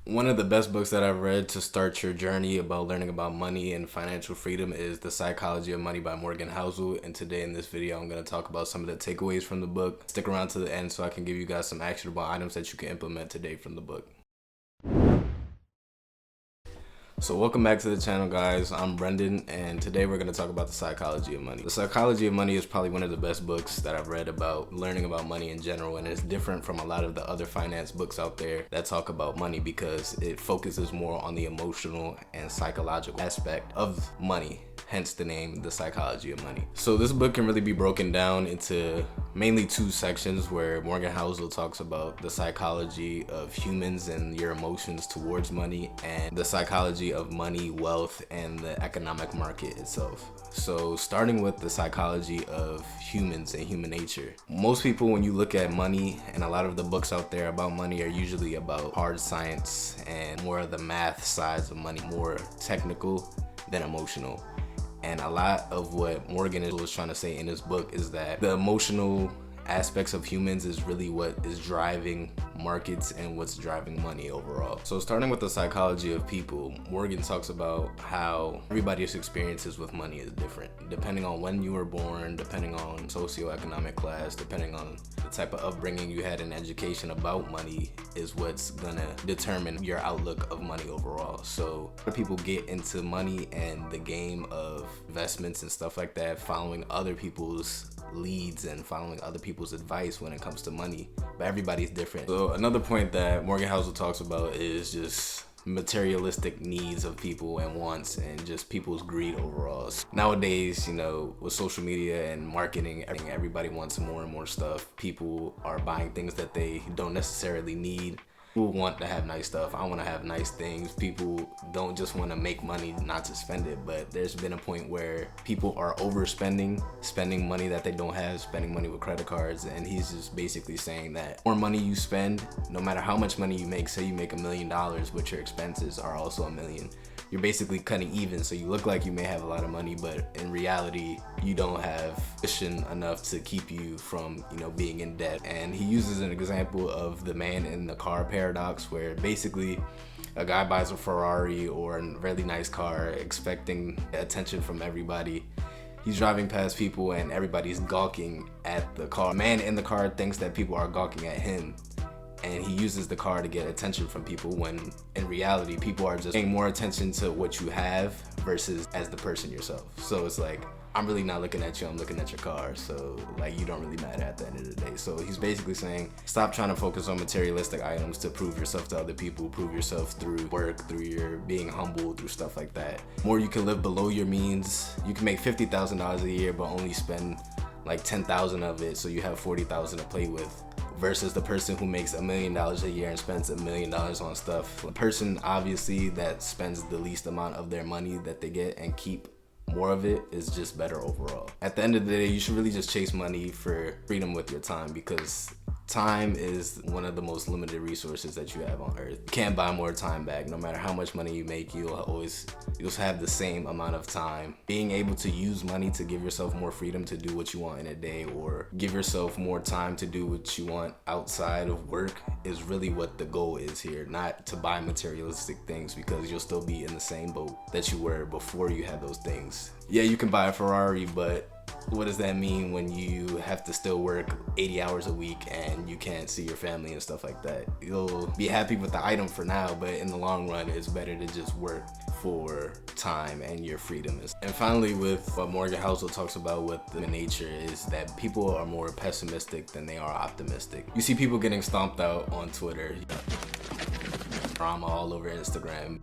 One of the best books that I've read to start your journey about learning about money and financial freedom is The Psychology of Money by Morgan Housel. And today in this video, I'm going to talk about some of the takeaways from the book. Stick around to the end so I can give you guys some actionable items that you can implement today from the book. So welcome back to the channel, guys. I'm Brendon, and today we're going to talk about The Psychology of Money. The Psychology of Money is probably one of the best books that I've read about learning about money in general, and it's different from a lot of the other finance books out there that talk about money because it focuses more on the emotional and psychological aspect of money, hence the name The Psychology of Money. So this book can really be broken down into mainly two sections, where Morgan Housel talks about the psychology of humans and your emotions towards money, and the psychology of money, wealth, and the economic market itself. So starting with the psychology of humans and human nature. Most people, when you look at money, and a lot of the books out there about money are usually about hard science and more of the math sides of money, more technical than emotional. And a lot of what Morgan was trying to say in his book is that the emotional aspects of humans is really what is driving markets and what's driving money overall. So starting with the psychology of people, Morgan talks about how everybody's experiences with money is different, depending on when you were born, depending on socioeconomic class, depending on the type of upbringing you had in education about money is what's gonna determine your outlook of money overall. So people get into money and the game of investments and stuff like that, following other people's leads and following other people's advice when it comes to money, but everybody's different. So another point that Morgan Housel talks about is just materialistic needs of people and wants, and just people's greed overall. Nowadays, with social media and marketing, everybody wants more and more stuff. People are buying things that they don't necessarily need. People want to have nice stuff. I want to have nice things. People don't just want to make money not to spend it, but there's been a point where people are overspending, spending money that they don't have, spending money with credit cards, and he's just basically saying that more money you spend, no matter how much money you make, say you make $1 million, but your expenses are also $1 million, you're basically cutting even. So you look like you may have a lot of money, but in reality, you don't have cushion enough to keep you from, being in debt. And he uses an example of the man in the car paradox, where basically a guy buys a Ferrari or a really nice car expecting attention from everybody. He's driving past people and everybody's gawking at the car. The man in the car thinks that people are gawking at him, and he uses the car to get attention from people, when in reality people are just paying more attention to what you have versus as the person yourself. So it's like, I'm really not looking at you, I'm looking at your car. So you don't really matter at the end of the day. So he's basically saying, stop trying to focus on materialistic items to prove yourself to other people, prove yourself through work, through your being humble, through stuff like that. More you can live below your means. You can make $50,000 a year, but only spend like 10,000 of it, so you have 40,000 to play with, versus the person who makes $1 million a year and spends $1 million on stuff. The person obviously that spends the least amount of their money that they get and keep more of it is just better overall. At the end of the day, you should really just chase money for freedom with your time, because time is one of the most limited resources that you have on earth. You can't buy more time back. No matter how much money you make, you'll have the same amount of time. Being able to use money to give yourself more freedom to do what you want in a day, or give yourself more time to do what you want outside of work, is really what the goal is here. Not to buy materialistic things, because you'll still be in the same boat that you were before you had those things. Yeah, you can buy a Ferrari, but what does that mean when you have to still work 80 hours a week and you can't see your family and stuff like that? You'll be happy with the item for now, but in the long run, it's better to just work for time and your freedom. And finally, with what Morgan Housel talks about with the nature, is that people are more pessimistic than they are optimistic. You see people getting stomped out on Twitter, drama all over Instagram.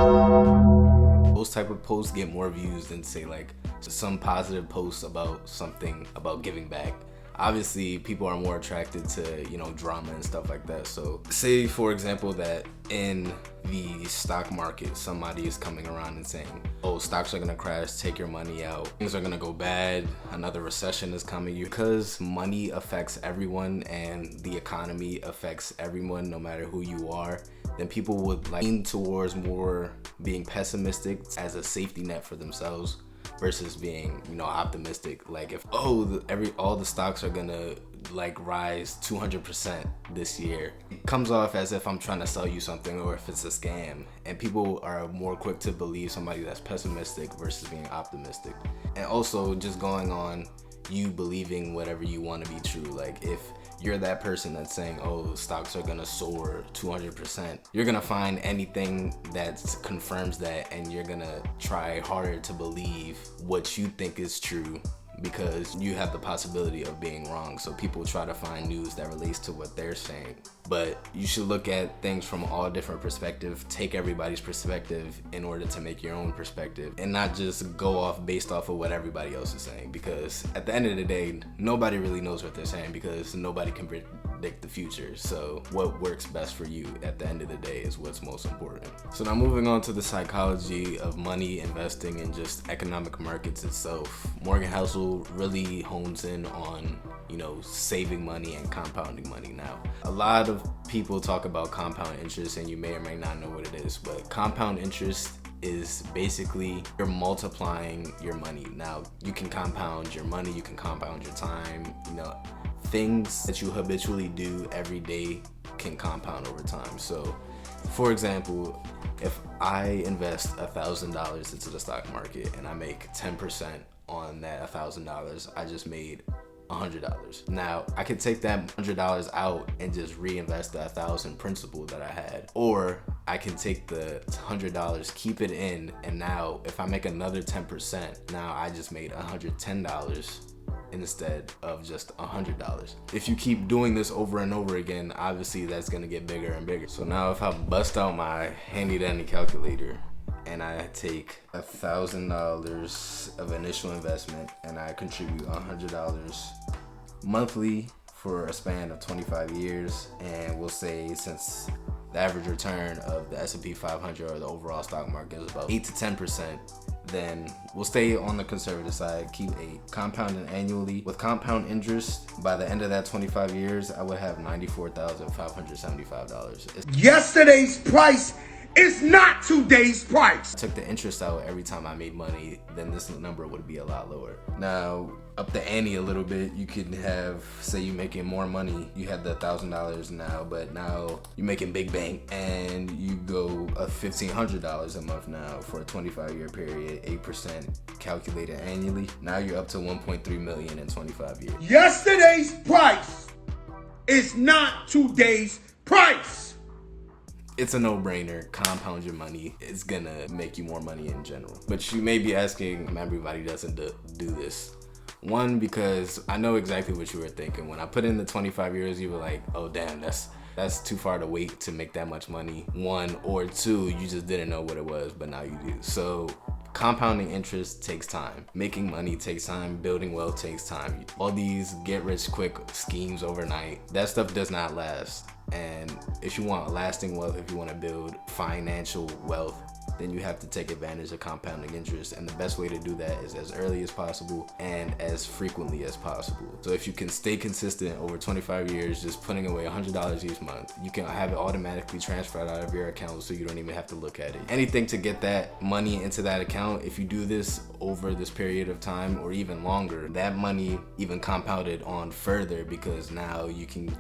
Those type of posts get more views than, say, like some positive posts about something about giving back. Obviously, people are more attracted to, drama and stuff like that. So say, for example, that in the stock market, somebody is coming around and saying, oh, stocks are gonna crash, take your money out, things are gonna go bad, another recession is coming. Because money affects everyone and the economy affects everyone, no matter who you are, then people would lean towards more being pessimistic as a safety net for themselves, versus being, optimistic. Like if all the stocks are gonna like rise 200% this year. It comes off as if I'm trying to sell you something or if it's a scam. And people are more quick to believe somebody that's pessimistic versus being optimistic. And also just going on you believing whatever you want to be true. Like if you're that person that's saying, oh, stocks are gonna soar 200%, you're gonna find anything that confirms that, and you're gonna try harder to believe what you think is true because you have the possibility of being wrong. So people try to find news that relates to what they're saying. But you should look at things from all different perspectives, take everybody's perspective in order to make your own perspective, and not just go off based off of what everybody else is saying. Because at the end of the day, nobody really knows what they're saying because nobody can predict the future. So what works best for you at the end of the day is what's most important. So now moving on to the psychology of money, investing, and just economic markets itself. Morgan Housel really hones in on, saving money and compounding money. Now, a lot of people talk about compound interest, and you may or may not know what it is, but compound interest is basically you're multiplying your money. Now, you can compound your money, you can compound your time, things that you habitually do every day can compound over time. So, for example, if I invest $1,000 into the stock market and I make 10% on that $1,000, I just made $100. Now, I could take that $100 out and just reinvest the $1,000 principal that I had, or I can take the $100, keep it in, and now if I make another 10%, now I just made $110 instead of just $100. If you keep doing this over and over again, obviously that's gonna get bigger and bigger. So now if I bust out my handy dandy calculator and I take $1,000 of initial investment and I contribute $100 monthly for a span of 25 years, and we'll say since the average return of the S&P 500 or the overall stock market is about 8 to 10%, then we'll stay on the conservative side, keep 8, compounding annually. With compound interest, by the end of that 25 years, I would have $94,575. Yesterday's price is not today's price. Took the interest out every time I made money, then this number would be a lot lower. Now, up the ante a little bit, you could have, say you're making more money, you have the $1,000 now, but now you're making big bank and you go $1,500 a month now for a 25-year period, 8% calculated annually. Now you're up to $1.3 million in 25 years. Yesterday's price is not today's price. It's a no-brainer. Compound your money. It's gonna make you more money in general. But you may be asking, everybody doesn't do this. One, because I know exactly what you were thinking. When I put in the 25 years, you were like, oh damn, that's too far to wait to make that much money. One, or two, you just didn't know what it was, but now you do. So compounding interest takes time. Making money takes time. Building wealth takes time. All these get-rich-quick schemes overnight, that stuff does not last. And if you want lasting wealth, if you want to build financial wealth, then you have to take advantage of compounding interest. And the best way to do that is as early as possible and as frequently as possible. So if you can stay consistent over 25 years, just putting away $100 each month, you can have it automatically transferred out of your account so you don't even have to look at it. Anything to get that money into that account, if you do this over this period of time or even longer, that money even compounded on further, because now you can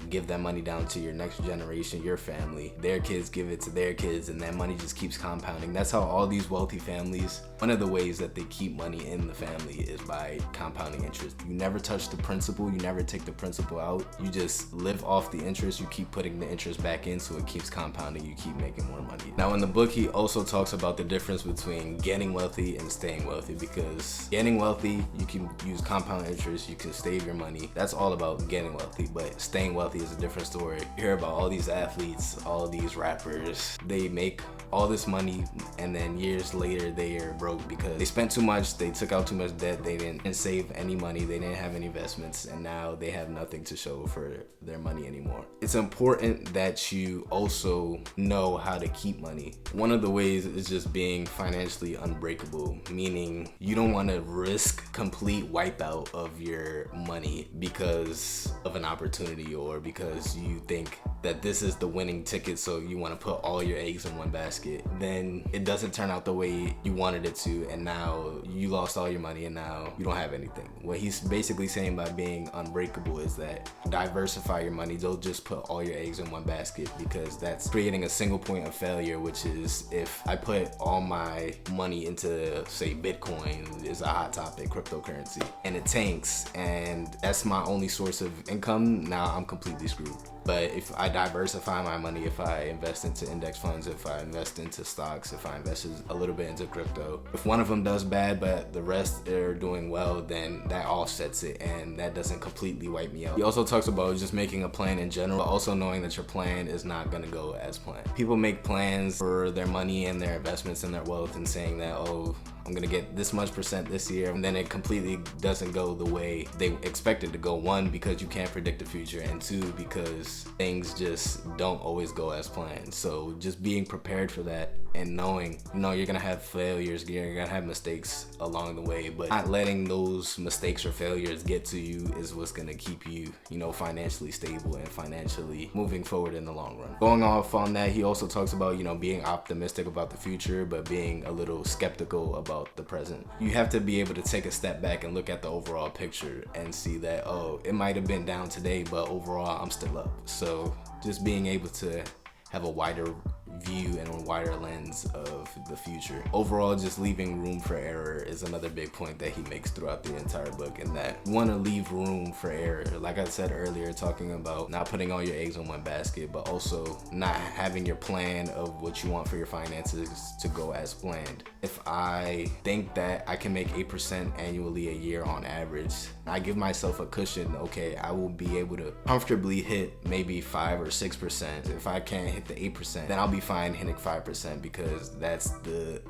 give that money down to your next generation, your family, their kids give it to their kids, and that money just keeps compounding. That's how all these wealthy families, one of the ways that they keep money in the family is by compounding interest. You never touch the principal, you never take the principal out, you just live off the interest, you keep putting the interest back in so it keeps compounding, you keep making more money. Now in the book, he also talks about the difference between getting wealthy and staying wealthy, because getting wealthy, you can use compound interest, you can save your money, that's all about getting wealthy, but staying wealthy is a different story. You hear about all these athletes, all these rappers, they make all this money and then years later they are broke because they spent too much, they took out too much debt, they didn't save any money, they didn't have any investments, and now they have nothing to show for their money anymore. It's important that you also know how to keep money. One of the ways is just being financially unbreakable, meaning you don't want to risk complete wipeout of your money because of an opportunity or because you think that this is the winning ticket, so you want to put all your eggs in one basket, then it doesn't turn out the way you wanted it to, and now you lost all your money and now you don't have anything. What he's basically saying by being unbreakable is that diversify your money. Don't just put all your eggs in one basket, because that's creating a single point of failure, which is if I put all my money into, say, Bitcoin is a hot topic, cryptocurrency, and it tanks and that's my only source of income, now I'm completely screwed. But if I diversify my money, if I invest into index funds, if I invest into stocks, if I invest a little bit into crypto, if one of them does bad but the rest are doing well, then that offsets it and that doesn't completely wipe me out. He also talks about just making a plan in general, but also knowing that your plan is not gonna go as planned. People make plans for their money and their investments and their wealth and saying that, oh, I'm gonna get this much percent this year, and then it completely doesn't go the way they expected to go. One, because you can't predict the future, and two, because things just don't always go as planned. So just being prepared for that and knowing, you're gonna have failures, you're gonna have mistakes along the way, but not letting those mistakes or failures get to you is what's gonna keep you, financially stable and financially moving forward in the long run. Going off on that, he also talks about, being optimistic about the future, but being a little skeptical about the present. You have to be able to take a step back and look at the overall picture and see that, oh, it might have been down today, but overall I'm still up. So just being able to have a wider view and a wider lens of the future. Overall, just leaving room for error is another big point that he makes throughout the entire book, and that you want to leave room for error. Like I said earlier, talking about not putting all your eggs in one basket, but also not having your plan of what you want for your finances to go as planned. If I think that I can make 8% annually a year on average, I give myself a cushion. Okay, I will be able to comfortably hit maybe 5 or 6%. If I can't hit the 8%, then I'll be fine hitting 5%, because that's the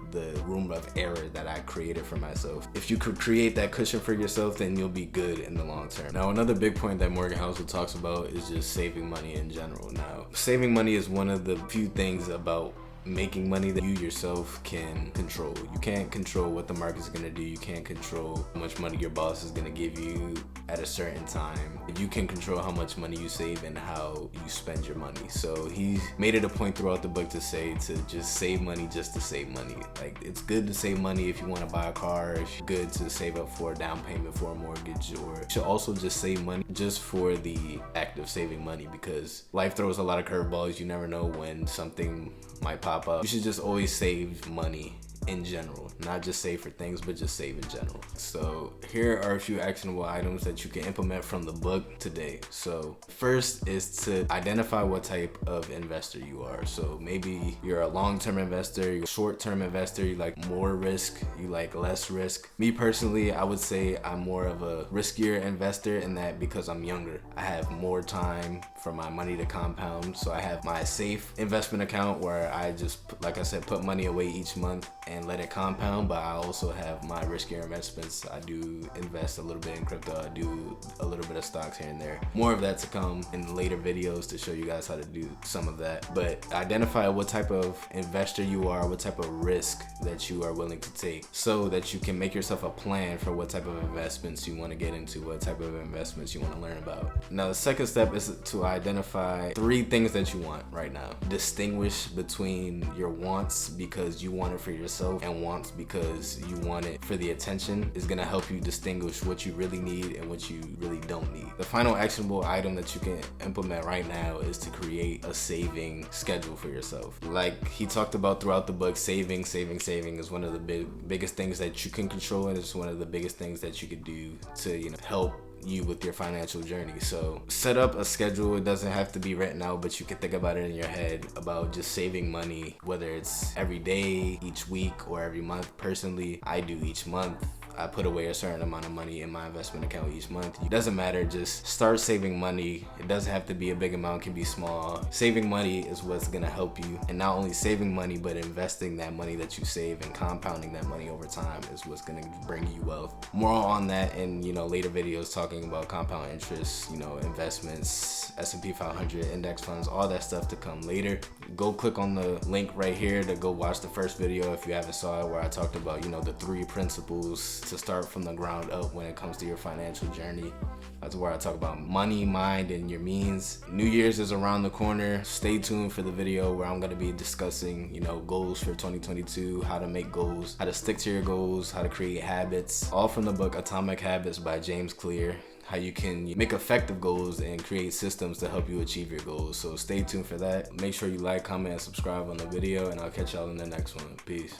room of error that I created for myself. If you could create that cushion for yourself, then you'll be good in the long term. Now, another big point that Morgan Housel talks about is just saving money in general. Now, saving money is one of the few things about making money that you yourself can control. You can't control what the market's gonna do. You can't control how much money your boss is gonna give you at a certain time. You can control how much money you save and how you spend your money. So he made it a point throughout the book to say to just save money just to save money. Like, it's good to save money if you want to buy a car, it's good to save up for a down payment for a mortgage, or you should also just save money just for the act of saving money, because life throws a lot of curveballs. You never know when something might pop up. You should just always save money in general, not just save for things, but just save in general. So here are a few actionable items that you can implement from the book today. So first is to identify what type of investor you are. So maybe you're a long-term investor, you're a short-term investor, you like more risk, you like less risk. Me personally, I would say I'm more of a riskier investor in that because I'm younger. I have more time for my money to compound. So I have my safe investment account where I just, like I said, put money away each month and let it compound, but I also have my riskier investments. I do invest a little bit in crypto, I do a little bit of stocks here and there. More of that to come in later videos to show you guys how to do some of that. But identify what type of investor you are, what type of risk that you are willing to take, so that you can make yourself a plan for what type of investments you want to get into, what type of investments you want to learn about. Now, the second step is to identify 3 things that you want right now. Distinguish between your wants because you want it for yourself and wants because you want it for the attention. Is going to help you distinguish what you really need and what you really don't need. The final actionable item that you can implement right now is to create a saving schedule for yourself. Like he talked about throughout the book, saving is one of the biggest things that you can control, and it's one of the biggest things that you could do to help you with your financial journey. So set up a schedule. It doesn't have to be written out, but you can think about it in your head about just saving money, whether it's every day, each week, or every month. Personally, I do each month. I put away a certain amount of money in my investment account each month. It doesn't matter, just start saving money. It doesn't have to be a big amount, it can be small. Saving money is what's gonna help you. And not only saving money, but investing that money that you save and compounding that money over time is what's gonna bring you wealth. More on that in later videos, talking about compound interest, investments, S&P 500, index funds, all that stuff to come later. go click on the link right here to go watch the first video if you haven't saw it, where I talked about, you know, the 3 principles to start from the ground up when it comes to your financial journey. That's where I talk about money, mind, and your means. New Year's is around the corner. Stay tuned for the video where I'm gonna be discussing, you know, goals for 2022, how to make goals, how to stick to your goals, how to create habits, all from the book Atomic Habits by James Clear. How you can make effective goals and create systems to help you achieve your goals. So stay tuned for that. Make sure you like, comment, and subscribe on the video, and I'll catch y'all in the next one. Peace.